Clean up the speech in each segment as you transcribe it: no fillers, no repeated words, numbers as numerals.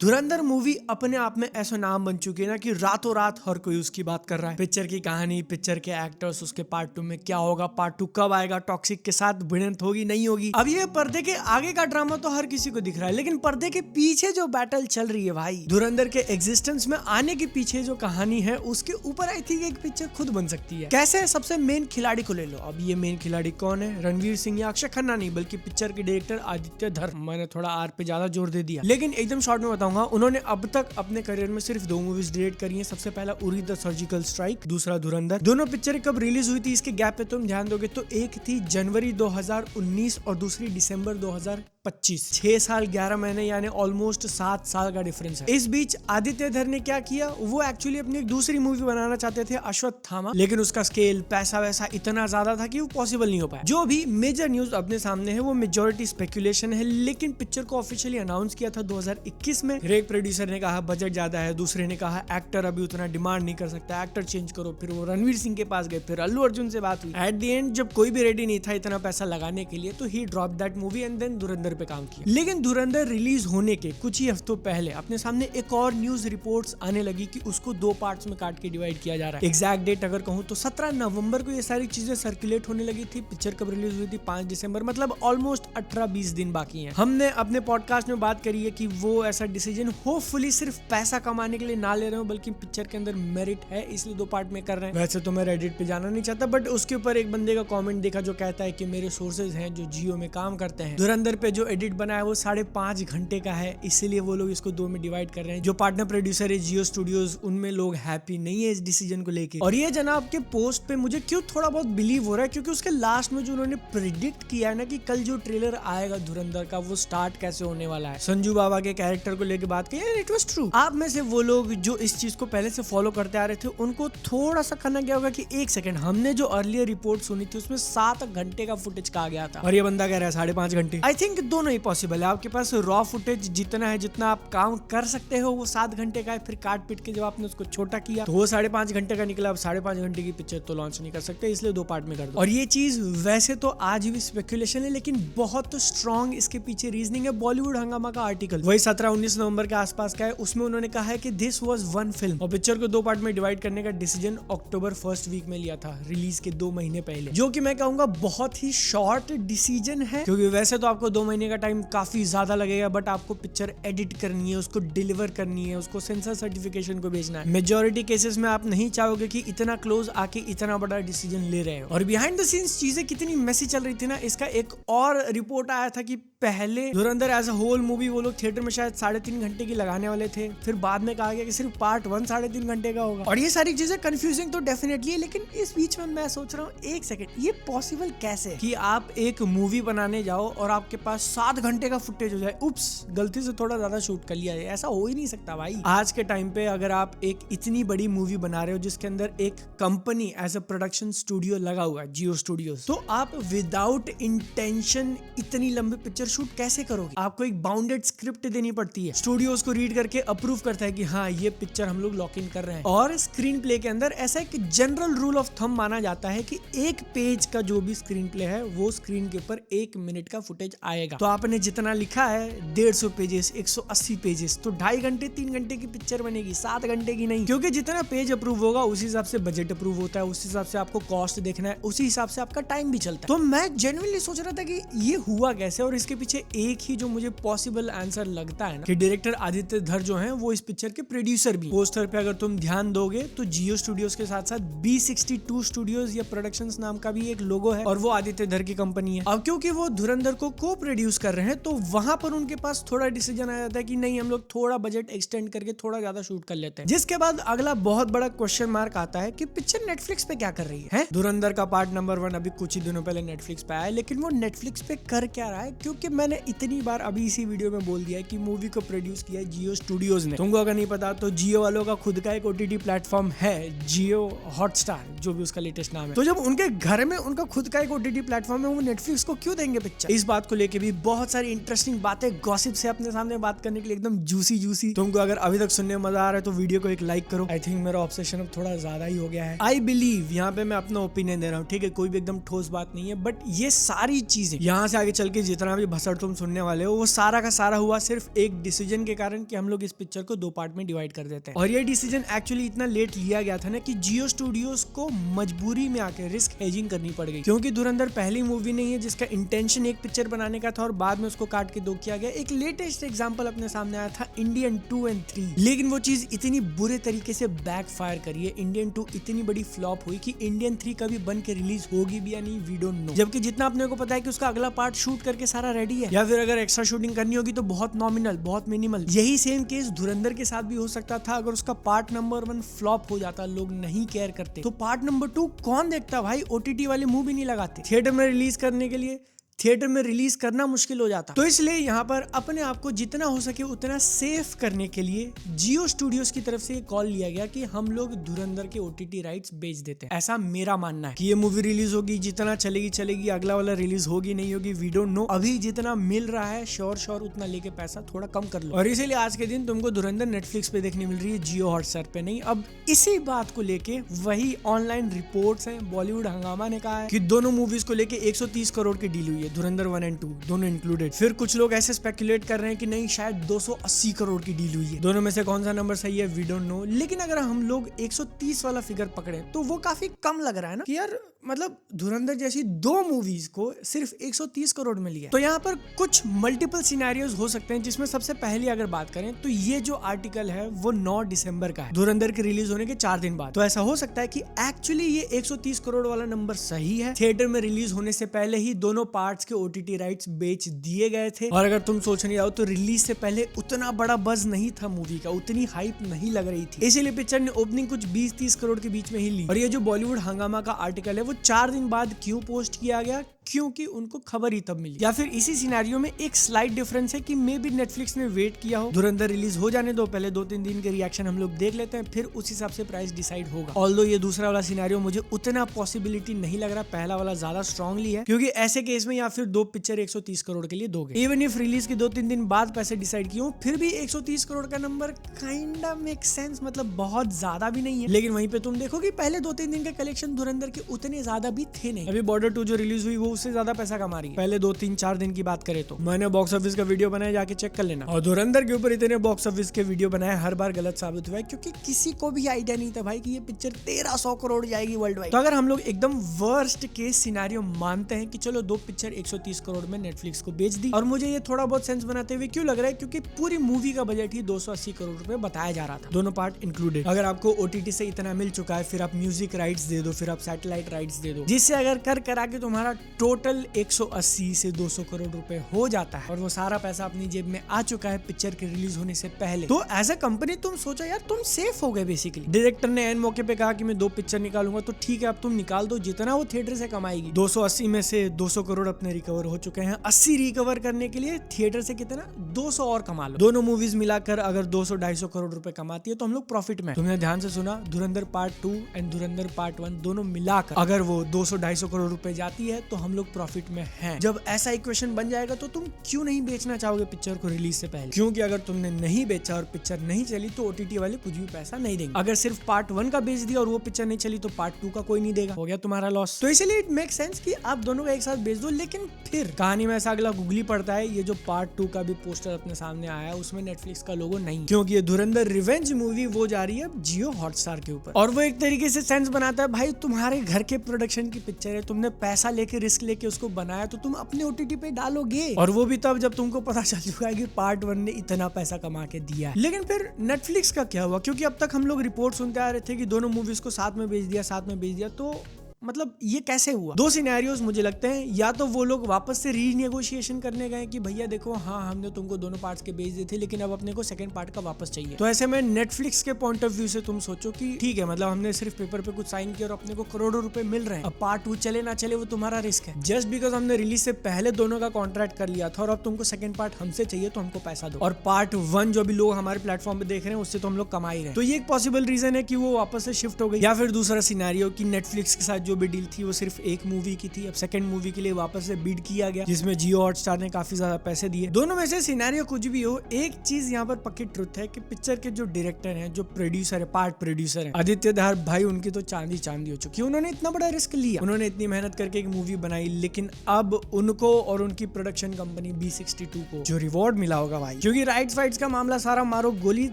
धुरंधर movie अपने आप में ऐसा नाम बन चुकी है ना कि रातों रात हर कोई उसकी बात कर रहा है। पिक्चर की कहानी, पिक्चर के एक्टर्स, उसके पार्ट 2 में क्या होगा, पार्ट 2 कब आएगा, टॉक्सिक के साथ भिड़ंत होगी नहीं होगी। अब ये पर्दे के आगे का ड्रामा तो हर किसी को दिख रहा है, लेकिन पर्दे के पीछे जो बैटल चल रही है भाई, धुरंधर के एग्जिस्टेंस में आने के पीछे जो कहानी है उसके ऊपर आई थिंक एक पिक्चर खुद बन सकती है। कैसे? सबसे मेन खिलाड़ी को ले लो। अब ये मेन खिलाड़ी कौन है? रणवीर सिंह या अक्षय खन्ना नहीं, बल्कि पिक्चर के डायरेक्टर आदित्य धर। मैंने थोड़ा आर पे ज्यादा जोर दे दिया, लेकिन एकदम शॉर्ट में बताऊंगा। उन्होंने अब तक अपने करियर में सिर्फ 2 मूवीज डायरेक्ट करी हैं। सबसे पहला उरी द सर्जिकल स्ट्राइक, दूसरा धुरंधर। दोनों पिक्चरें कब रिलीज हुई थी इसके गैप पे तुम ध्यान दोगे तो एक थी जनवरी 2019 और दूसरी दिसंबर 2025। 6 साल 11 महीने यानी ऑलमोस्ट 7 साल का डिफरेंस है। इस बीच आदित्य धर ने क्या किया, वो एक्चुअली अपनी एक दूसरी मूवी बनाना चाहते थे, अश्वत्थामा, लेकिन उसका स्केल, पैसा वैसा इतना ज्यादा था कि वो पॉसिबल नहीं हो पाया। जो भी मेजर न्यूज अपने सामने है वो मेजॉरिटी स्पेकुलेशन है, लेकिन पिक्चर को ऑफिशियली अनाउंस किया था 2021 में। एक प्रोड्यूसर ने कहा बजट ज्यादा है, दूसरे ने कहा एक्टर अभी उतना डिमांड नहीं कर सकता, एक्टर चेंज करो। फिर वो रणवीर सिंह के पास गए, फिर अल्लू अर्जुन से बात हुई। एट द एंड जब कोई भी रेडी नहीं था इतना पैसा लगाने के लिए, तो he drop that movie and then Dhurandhar पे काम किया। लेकिन धुरंधर रिलीज होने के कुछ ही हफ्तों पहले अपने सामने एक और न्यूज रिपोर्ट्स आने लगी कि उसको 2 पार्ट्स में काट के डिवाइड किया जा रहा है। एग्जैक्ट डेट अगर कहूं तो 17 नवंबर को ये सारी चीजें सर्कुलेट होने लगी थी। पिक्चर कब रिलीज हुई थी? 5 दिसंबर, मतलब ऑलमोस्ट 18-20 दिन बाकी हैं। हमने अपने पॉडकास्ट में बात करी है कि वो ऐसा डिसीजन होपफुली सिर्फ पैसा कमाने के लिए ना ले रहे हो, बल्कि पिक्चर के अंदर मेरिट है, इसलिए 2 पार्ट में कर रहे हैं। वैसे तो मैं रेडिट पे जाना नहीं चाहता, बट उसके ऊपर एक बंदे का कमेंट देखा जो कहता है कि मेरे सोर्सेज हैं जो जियो में काम करते हैं, धुरंधर पे जो एडिट बना है वो 5.5 घंटे का है, इसीलिए वो लोग इसको 2 में डिवाइड कर रहे हैं। जो पार्टनर प्रोड्यूसर है जियो स्टूडियोज, उनमें लोग हैप्पी नहीं है इस डिसीजन को लेके। और ये जनाब के पोस्ट पे मुझे क्यों थोड़ा बहुत बिलीव हो रहा है, क्योंकि उसके लास्ट में जो उन्होंने प्रिडिक्ट किया है ना कि कल जो ट्रेलर आएगा धुरंधर का वो स्टार्ट कैसे होने वाला है, संजू बाबा के कैरेक्टर को लेके बात की, इट वाज ट्रू। आप में से वो लोग जो इस चीज को पहले से फॉलो करते आ रहे थे, उनको थोड़ा सा खाना गया होगा कि एक सेकंड, हमने जो अर्लियर रिपोर्ट सुनी थी उसमें 7 घंटे का फुटेज कहा गया था और ये बंदा कह रहा है 5.5 घंटे। आई थिंक दोनों ही पॉसिबल है। आपके पास रॉ फुटेज जितना है, जितना आप काउंट कर सकते हो, वो 7 घंटे का है। फिर काट पीट के जब आपने उसको छोटा किया तो वो 5.5 घंटे का निकला। अब 5.5 घंटे की पिक्चर तो लॉन्च नहीं कर सकते, इसलिए 2 पार्ट में कर दो। और ये चीज वैसे तो आज भी स्पेकुलेशन है, लेकिन बहुत स्ट्रॉन्ग इसके पीछे रीजनिंग है। बॉलीवुड हंगामा का आर्टिकल वही 17-19 नवंबर के आसपास का है, उसमें उन्होंने कहा है कि दिस वाज वन फिल्म, और पिक्चर को 2 पार्ट में डिवाइड करने का डिसीजन अक्टूबर 1st वीक में लिया था, रिलीज के 2 महीने पहले, जो कि मैं कहूंगा बहुत ही शॉर्ट डिसीजन है। क्योंकि वैसे तो आपको 2 महीने का टाइम काफी ज्यादा लगेगा, बट आपको पिक्चर एडिट करनी है, उसको डिलीवर करनी है, उसको सेंसर सर्टिफिकेशन को भेजना है। मेजॉरिटी केसेस में आप नहीं चाहोगे कि इतना क्लोज आके इतना बड़ा डिसीजन ले रहे हो। और बिहाइंड द सीन्स चीजें कितनी मेसी चल रही थी ना, इसका एक और रिपोर्ट आया था कि पहले धुरंधर एज अ होल मूवी वो लोग थिएटर में शायद 3.5 घंटे की लगाने वाले थे, फिर बाद में कहा गया कि सिर्फ पार्ट 1 3.5 घंटे का होगा। और ये सारी चीजें कंफ्यूजिंग तो डेफिनेटली है, लेकिन इस बीच में मैं सोच रहा हूँ एक सेकंड, ये पॉसिबल कैसे कि आप एक मूवी बनाने जाओ और आपके पास 7 घंटे का फुटेज हो जाए। उप्स, गलती से थोड़ा ज्यादा शूट कर लिया है। ऐसा हो ही नहीं सकता भाई। आज के टाइम पे अगर आप एक इतनी बड़ी मूवी बना रहे हो जिसके अंदर एक company as a production studio लगा हुआ है, जियो स्टूडियोज, तो आप विदाउट इंटेंशन इतनी लंबी पिक्चर शूट कैसे करोगे? आपको एक बाउंडेड स्क्रिप्ट देनी पड़ती है, स्टूडियो उसको रीड करके अप्रूव करता है कि हाँ ये पिक्चर हम लोग लॉक इन कर रहे हैं। और स्क्रीन प्ले के अंदर ऐसा एक जनरल रूल ऑफ थंब माना जाता है कि एक पेज का जो भी स्क्रीन प्ले है वो स्क्रीन के ऊपर 1 मिनट का फुटेज आएगा। तो आपने जितना लिखा है 150 पेजेस, 180 पेजेस, तो 2.5 घंटे 3 घंटे की पिक्चर बनेगी, 7 घंटे की नहीं। क्योंकि जितना पेज अप्रूव होगा उसी हिसाब से बजट अप्रूव होता है, उसी हिसाब से आपको कॉस्ट देखना है, उसी हिसाब से आपका टाइम भी चलता है। तो मैं जेन्युइनली सोच रहा था कि ये हुआ कैसे, और इसके पीछे एक ही जो मुझे पॉसिबल आंसर लगता है ना कि डायरेक्टर आदित्य धर जो हैं वो इस पिक्चर के प्रोड्यूसर भी। पोस्टर पे अगर तुम ध्यान दोगे तो जियो स्टूडियोज के साथ साथ B62 स्टूडियोज या प्रोडक्शंस नाम का भी एक लोगो है, और वो आदित्य धर की कंपनी है। अब क्योंकि वो धुरंधर को को प्रोड्यूस कर रहे हैं, तो वहां पर उनके पास थोड़ा डिसीजन आ जाता है कि नहीं, हम लोग थोड़ा बजट एक्सटेंड करके थोड़ा ज्यादा शूट कर लेते हैं। जिसके बाद अगला बहुत बड़ा क्वेश्चन मार्क आता है कि पिक्चर नेटफ्लिक्स पे क्या कर रही है? धुरंधर का पार्ट नंबर 1 अभी कुछ ही दिनों पहले नेटफ्लिक्स पे आया, लेकिन वो नेटफ्लिक्स पे कर क्या रहा है? क्योंकि मैंने इतनी बार अभी इसी वीडियो में बोल दिया है कि मूवी को प्रोड्यूस किया है जियो स्टूडियोज ने। तुमको अगर नहीं पता तो जियो वालों का खुद का एक OTT प्लेटफॉर्म है, जियो हॉटस्टार, जो भी उसका लेटेस्ट नाम है। तो जब उनके घर में उनका खुद का एक OTT प्लेटफॉर्म है, वो नेटफ्लिक्स को क्यों देंगे पिक्चर? इस बात को लेके भी फाइनली बहुत सारी इंटरेस्टिंग बातें गॉसिप से अपने सामने बात करने के लिए एकदम जूसी। तुमको अगर अभी तक सुनने में मजा आ रहा है तो वीडियो को एक लाइक करो। आई थिंक मेरा ऑब्सेशन अब थोड़ा ज्यादा ही हो गया है। आई बिलीव यहाँ पे मैं अपना ओपिनियन दे रहा हूँ, ठीक है, कोई भी एकदम ठोस बात नहीं है, बट ये सारी चीजें यहाँ से आगे चल के जितना भी भसड़ तुम सुनने वाले हो वो सारा का सारा हुआ सिर्फ एक डिसीजन के कारण कि हम लोग इस पिक्चर को 2 पार्ट में डिवाइड कर देते हैं। और ये डिसीजन एक्चुअली इतना लेट लिया गया था ना कि जियो स्टूडियोज को मजबूरी में आके रिस्क हेजिंग करनी पड़ गई, क्योंकि धुरंधर पहली मूवी नहीं है जिसका इंटेंशन एक पिक्चर बनाने का था और बाद में उसको काट के 2 किया गया। एक लेटेस्ट एग्जांपल अपने सामने आया था इंडियन 2 और 3, लेकिन वो चीज इतनी बुरे तरीके से बैकफायर करी है। इंडियन 2 इतनी बड़ी फ्लॉप हुई कि इंडियन 3 कभी बन के रिलीज होगी भी या नहीं, वी डोंट नो। जबकि जितना अपने को पता है कि उसका अगला पार्ट शूट करके सारा रेडी है, या फिर अगर एक्स्ट्रा शूटिंग करनी होगी तो बहुत नॉमिनल, बहुत मिनिमल। यही सेम केस धुरंधर के साथ भी हो सकता था। अगर उसका पार्ट नंबर 1 फ्लॉप हो जाता, लोग नहीं केयर करते, तो पार्ट नंबर 2 कौन देखता भाई? ओटीटी वाले मुंह भी नहीं लगाते। थिएटर में रिलीज करने के लिए थिएटर में रिलीज करना मुश्किल हो जाता। तो इसलिए यहाँ पर अपने आप को जितना हो सके उतना सेफ करने के लिए जियो स्टूडियोज की तरफ से कॉल लिया गया कि हम लोग धुरंधर के ओटीटी राइट्स बेच देते हैं। ऐसा मेरा मानना है कि ये मूवी रिलीज होगी, जितना चलेगी, अगला वाला रिलीज होगी नहीं होगी, वी डोंट नो। अभी जितना मिल रहा है श्योर उतना लेके पैसा थोड़ा कम कर लो। और इसीलिए आज के दिन तुमको धुरंधर नेटफ्लिक्स पे देखने मिल रही है, जियो हॉटस्टार पे नहीं। अब इसी बात को लेके वही ऑनलाइन रिपोर्ट्स हैं, बॉलीवुड हंगामा ने कहा है कि दोनों मूवीज को लेके 130 करोड़ की डील हुई है, धुरंधर 1 और 2 दोनों इंक्लूडेड। फिर कुछ लोग ऐसे स्पेकुलेट कर रहे हैं कि नहीं, शायद 280 करोड़ की डील हुई है। दोनों में से कौन सा नंबर सही है, वी डोंट नो। लेकिन अगर हम लोग 130 वाला फिगर पकड़े तो वो काफी कम लग रहा है ना, कि यार मतलब धुरंधर जैसी 2 मूवीज को सिर्फ 130 करोड़ में लिया। तो यहाँ पर कुछ मल्टीपल सिनेरियोज हो सकते हैं, जिसमें सबसे पहले अगर बात करें तो ये जो आर्टिकल है वो 9 दिसंबर का है, धुरंधर के रिलीज होने के 4 दिन बाद। तो ऐसा हो सकता है कि एक्चुअली ये 130 करोड़ वाला नंबर सही है। थिएटर में रिलीज होने से पहले ही दोनों पार्ट्स के ओटीटी राइट्स बेच दिए गए थे। और अगर तुम सोच नहीं आओ तो रिलीज से पहले उतना बड़ा बज नहीं था मूवी का, उतनी हाइप नहीं लग रही थी, इसीलिए पिक्चर ने ओपनिंग कुछ 20-30 करोड़ के बीच में ही ली। और ये जो बॉलीवुड हंगामा का आर्टिकल है वो 4 दिन बाद क्यों पोस्ट किया गया? क्योंकि उनको खबर ही तब मिली। या फिर इसी सिनेरियो में एक स्लाइट डिफरेंस है कि मे बी नेटफ्लिक्स ने वेट किया हो, धुरंधर रिलीज हो जाने दो, पहले 2-3 दिन के रिएक्शन हम लोग देख लेते हैं, फिर उस हिसाब से प्राइस डिसाइड होगा। ऑल्दो ये दूसरा वाला सिनेरियो मुझे उतना पॉसिबिलिटी नहीं लग रहा, पहला वाला ज्यादा स्ट्रांगली है, क्योंकि ऐसे केस में या फिर 2 पिक्चर 130 करोड़ के लिए दोगे, इवन इफ रिलीज के 2-3 दिन बाद पैसे डिसाइड किए हो, फिर भी 130 करोड़ का number kind of make sense, मतलब बहुत ज्यादा भी नहीं है। लेकिन वहीं पे तुम देखो कि पहले 2-3 दिन के कलेक्शन धुरंधर के उतने ज्यादा भी थे नहीं। अभी बॉर्डर 2 जो रिलीज हुई वो उससे ज्यादा पैसा कमा रही है पहले 2-3-4 दिन की बात करें तो। मैंने बॉक्स ऑफिस का वीडियो बनाया, जाके चेक कर लेना। और धुरंधर के ऊपर इतने बॉक्स ऑफिस के वीडियो बनाए, हर बार गलत साबित हुआ है, क्योंकि किसी को भी आइडिया नहीं था भाई कि ये पिक्चर 1300 करोड़ जाएगी वर्ल्ड वाइड। तो अगर हम लोग एकदम वर्स्ट केस सिनेरियो मानते हैं कि चलो 2 पिक्चर 130 करोड़ में नेटफ्लिक्स को बेच दी, और मुझे ये थोड़ा बहुत सेंस बनाते हुए क्यों लग रहा है, क्योंकि पूरी मूवी का बजट ही 280 करोड़ रुपए बताया जा रहा था, दोनों पार्ट इंक्लूडेड। अगर आपको ओटीटी से इतना मिल चुका है, फिर आप म्यूजिक राइट्स दे दो, फिर आप सैटेलाइट राइट्स दे दो, जिससे अगर कर करा के तुम्हारा टोटल 180 से 200 करोड़ रुपए हो जाता है, और वो सारा पैसा अपनी जेब में आ चुका है पिक्चर के रिलीज होने से पहले, तो एज अ कंपनी तुम सोचो यार, तुम सेफ हो गए बेसिकली। डायरेक्टर ने एन मौके पे कहा कि मैं 2 पिक्चर निकालूंगा, तो ठीक है अब तुम निकाल दो, जितना वो थिएटर से कमाएगी। 280 में से 200 करोड़ अपने रिकवर हो चुके हैं, 80 रिकवर करने के लिए थिएटर से कितना 200 और कमा लो। दोनों मूवीज मिलाकर अगर 200-250 करोड़ रुपए कमाती है तो हम लोग प्रॉफिट में। तुमने ध्यान से सुना, धुरंधर पार्ट 2 एंड धुरंधर पार्ट 1 दोनों मिलाकर अगर वो 200-250 करोड़ रुपए जाती है तो हम लोग प्रॉफिट में हैं। जब ऐसा इक्वेशन बन जाएगा तो तुम क्यों नहीं बेचना चाहोगे पिक्चर को रिलीज से पहले? क्योंकि अगर तुमने नहीं बेचा और पिक्चर नहीं चली तो ओटीटी वाले कुछ भी पैसा नहीं देंगे। अगर सिर्फ पार्ट 1 का बेच दिया और वो पिक्चर नहीं चली तो पार्ट 2 का कोई नहीं देगा, हो गया तुम्हारा लॉस। तो इसलिए इट मेक सेंस कि आप दोनों का एक साथ बेच दो। लेकिन फिर कहानी में ऐसा अगला गुगली पड़ता है, ये जो पार्ट 2 का भी पोस्टर अपने सामने आया है उसमें नेटफ्लिक्स का लोगो नहीं, क्योंकि ये धुरंधर रिवेंज मूवी वो जा रही है जियो हॉटस्टार के ऊपर। और वो एक तरीके से सेंस बनाता है, भाई तुम्हारे घर के प्रोडक्शन की पिक्चर है, तुमने पैसा लेके रिस्क लेके उसको बनाया, तो तुम अपने ओटीटी पे डालोगे, और वो भी तब जब तुमको पता चल चुका है कि पार्ट 1 ने इतना पैसा कमा के दिया है। लेकिन फिर नेटफ्लिक्स का क्या हुआ? क्योंकि अब तक हम लोग रिपोर्ट सुनते आ रहे थे कि दोनों मूवीज को साथ में बेच दिया, तो मतलब ये कैसे हुआ? 2 सिनेरियोज मुझे लगते हैं, या तो वो लोग वापस से रीनेगोशिएशन करने गए कि भैया देखो, हाँ हमने तुमको दोनों पार्ट्स के बेच दिए थे, लेकिन अब अपने को सेकंड पार्ट का वापस चाहिए। तो ऐसे में नेटफ्लिक्स के पॉइंट ऑफ व्यू से तुम सोचो कि ठीक है, मतलब हमने सिर्फ पेपर पे कुछ साइन किया और अपने को करोड़ों रुपए मिल रहे हैं, अब पार्ट 2 चले ना चले वो तुम्हारा रिस्क है। जस्ट बिकॉज हमने रिलीज से पहले दोनों का कॉन्ट्रैक्ट कर लिया था और अब तुमको सेकंड पार्ट हमसे चाहिए तो हमको पैसा दो, और पार्ट 1 जो भी लोग हमारे प्लेटफॉर्म पे देख रहे हैं उससे तो हम लोग कमा ही रहे हैं। तो ये एक पॉसिबल रीजन है कि वो वापस से शिफ्ट हो गई। या फिर दूसरा सिनेरियो कि नेटफ्लिक्स के साथ जो भी डील थी वो सिर्फ एक मूवी की थी। अब सेकंड मूवी के लिए वापस से बिड किया गया, जिसमें जियो हॉटस्टार ने काफी ज्यादा पैसे दिए। दोनों में से सिनेरियो कुछ भी हो, एक चीज यहाँ पर पक्की ट्रुथ है कि पिक्चर के जो डायरेक्टर हैं, जो प्रोड्यूसर है, पार्ट प्रोड्यूसर है आदित्य धर भाई, उनकी तो चांदी चांदी हो चुकी है। उन्होंने इतना बड़ा रिस्क लिया, उन्होंने इतनी मेहनत करके एक मूवी बनाई, लेकिन अब उनको और उनकी प्रोडक्शन कंपनी B62 को जो रिवॉर्ड मिला होगा भाई, क्योंकि राइट्स फाइट्स का मामला सारा मारो गोली,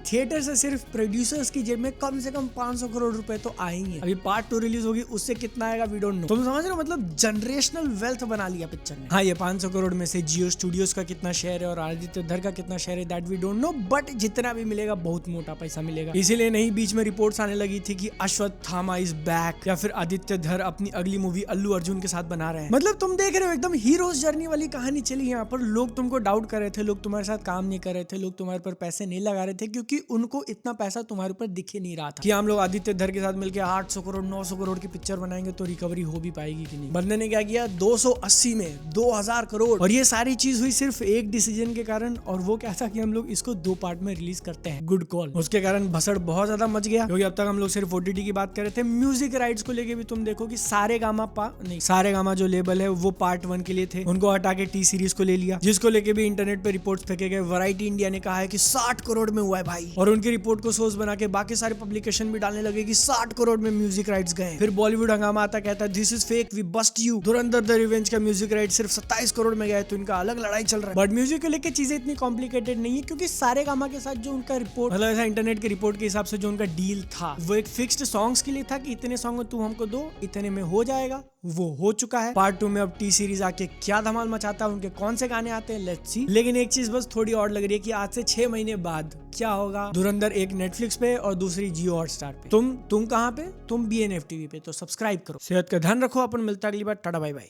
थिएटर से सिर्फ प्रोड्यूसर्स की जेब में कम से कम 500 करोड़ रुपए तो आएंगे। अभी पार्ट 2 रिलीज होगी, उससे कितना आएगा वी डोंट नो। तुम समझ रहे हो, मतलब जनरेशनल वेल्थ बना लिया पिक्चर ने। हाँ, ये 500 करोड़ में से जियो स्टूडियोज का कितना शेयर है और आदित्य धर का कितना शेयर है that we don't know, but जितना भी मिलेगा बहुत मोटा पैसा मिलेगा। इसीलिए नहीं बीच में रिपोर्ट्स आने लगी थी कि अश्वत्थामा इज बैक, या फिर आदित्य धर अपनी अगली मूवी अल्लू अर्जुन के साथ बना रहे हैं। मतलब तुम देख रहे हो एकदम हीरोज जर्नी वाली कहानी चली यहाँ पर। लोग तुमको डाउट कर रहे थे, लोग तुम्हारे साथ काम नहीं कर रहे थे, लोग तुम्हारे पर पैसे नहीं लगा रहे थे, क्योंकि उनको इतना पैसा तुम्हारे ऊपर दिख ही नहीं रहा था कि हम लोग आदित्य धर के साथ मिलकर 800 करोड़ 900 करोड़ की पिक्चर बनाएंगे तो रिकवरी हो भी पाएगी कि नहीं। बंदे ने क्या किया, 280 में 2000 करोड़, और ये सारी चीज हुई सिर्फ एक डिसीजन के कारण, और वो क्या था कि हम लोग इसको 2 पार्ट में रिलीज करते हैं। Good call. उसके कारण भसड़ बहुत ज्यादा मच गया, क्योंकि अब तक हम लोग सिर्फ OTT की बात कर रहे थे। म्यूजिक राइट्स को लेके भी तुम देखो कि सारेगामा जो लेबल है वो पार्ट 1 के लिए थे, उनको हटा के T सीरीज को ले लिया, जिसको लेके भी इंटरनेट पे रिपोर्ट्स फेंके गए। वैरायटी इंडिया ने कहा है कि 60 करोड़ में हुआ है भाई, और उनकी रिपोर्ट को सोर्स बना के बाकी सारे पब्लिकेशन भी डालने लगे कि 60 करोड़ में म्यूजिक राइट्स गए। फिर बॉलीवुड हंगामा आता, कहता है this is fake, we bust you. Dhurandhar the revenge का म्यूजिक राइट सिर्फ 27 करोड़ में गया, तो इनका अलग लड़ाई चल रहा है। बट म्यूजिक को लेके चीजें इतनी कॉम्प्लिकेटेड नहीं है, क्योंकि सारेगामा के साथ जो उनका रिपोर्ट, मतलब ऐसा इंटरनेट के रिपोर्ट के हिसाब से जो उनका डील था, वो एक फिक्स्ड सॉन्ग्स के लिए था कि इतने सॉन्ग तू हमको दो, इतने में हो जाएगा। वो हो चुका है। पार्ट 2 में अब T सीरीज आके क्या धमाल मचाता है, उनके कौन से गाने आते हैं, लेट्स सी। लेकिन एक चीज बस थोड़ी और लग रही है कि आज से 6 महीने बाद क्या होगा। धुरंधर एक नेटफ्लिक्स पे और दूसरी जियो हॉटस्टार पे। तुम कहाँ पे, तुम BNF TV पे, तो सब्सक्राइब करो। सेहत का ध्यान रखो, अपन मिलता अगली बार, टाटा बाय बाय।